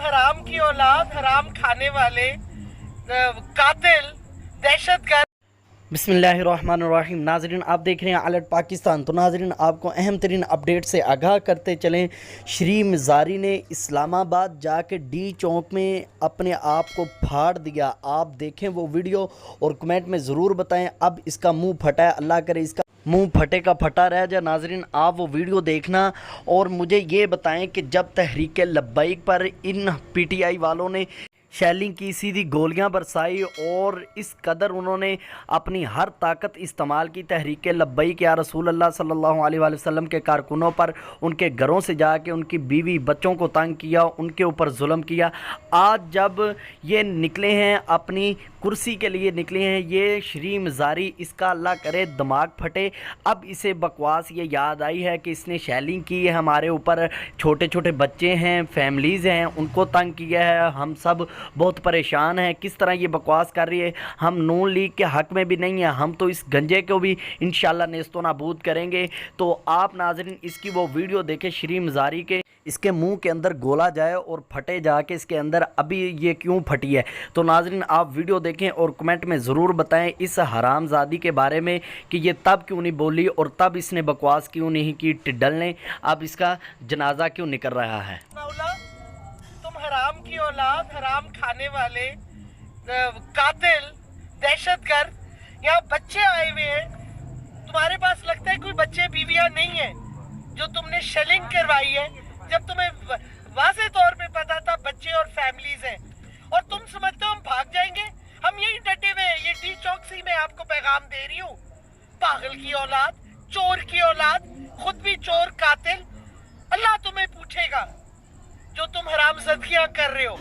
हराम की औलाद, हराम खाने वाले, कातिल, दहशतगर्द। बिस्मिल्लाहिर्रहमानिर्रहीम। नाजरीन, आप देख रहे हैं अलर्ट पाकिस्तान। तो नाजरीन, आपको अहम तरीन अपडेट से आगाह करते चलें। श्री मज़ारी ने इस्लामाबाद जाके डी चौक में अपने आप को फाड़ दिया। आप देखें वो वीडियो और कमेंट में ज़रूर बताएं। अब इसका मुंह फटा है, अल्लाह करे इसका मुंह फटे का फटा रह जाए। नाजरीन, आप वो वीडियो देखना और मुझे ये बताएं कि जब तहरीक लब्बैक पर इन पीटीआई वालों ने शैलिंग की, सीधी गोलियां बरसाई और इस कदर उन्होंने अपनी हर ताकत इस्तेमाल की तहरीक लब्बैक या रसूल अल्लाह सल्लल्लाहु अलैहि वसल्लम के कारकुनों पर, उनके घरों से जाके उनकी बीवी बच्चों को तंग किया, उनके ऊपर जुल्म किया। आज जब ये निकले हैं, अपनी कुर्सी के लिए निकले हैं, ये श्री मज़ारी, इसका अल्लाह करे दिमाग फटे। अब इसे बकवास ये याद आई है कि इसने शैलिंग की है हमारे ऊपर, छोटे छोटे बच्चे हैं, फैमिलीज़ हैं, उनको तंग किया है, हम सब बहुत परेशान हैं। किस तरह ये बकवास कर रही है। हम नून लीग के हक़ में भी नहीं है, हम तो इस गंजे को भी इंशाल्लाह नेस्तो नाबूद करेंगे। तो आप नाज़रीन इसकी वो वीडियो देखें श्री मज़ारी के, इसके मुंह के अंदर गोला जाए और फटे जाके इसके अंदर, अभी ये क्यों फटी है। तो नाज़रीन आप वीडियो देखें और कमेंट में ज़रूर बताएं इस हरामज़ादी के बारे में कि ये तब क्यों नहीं बोली और तब इसने बकवास क्यों नहीं की टिड्डल ने। अब इसका जनाजा क्यों निकल रहा है। तुम हराम की औलाद, हराम खाने वाले, कातिल, दहशतगर्द। यहाँ बच्चे आए हुए हैं, तुम्हारे पास लगता है कोई बच्चे बीवियां नहीं है जो तुमने शेलिंग करवाई है, जब तुम्हें वाज़े तौर पे पता था बच्चे और फैमिलीज हैं, और तुम समझते हो हम भाग जाएंगे। हम यही डटे हुए हैं। ये डी चौक से मैं आपको पैगाम दे रही हूँ। पागल की औलाद, चोर की औलाद, खुद भी चोर, कातिल। अल्लाह तुम्हें पूछेगा जो तुम हरामज़दगियां कर रहे हो।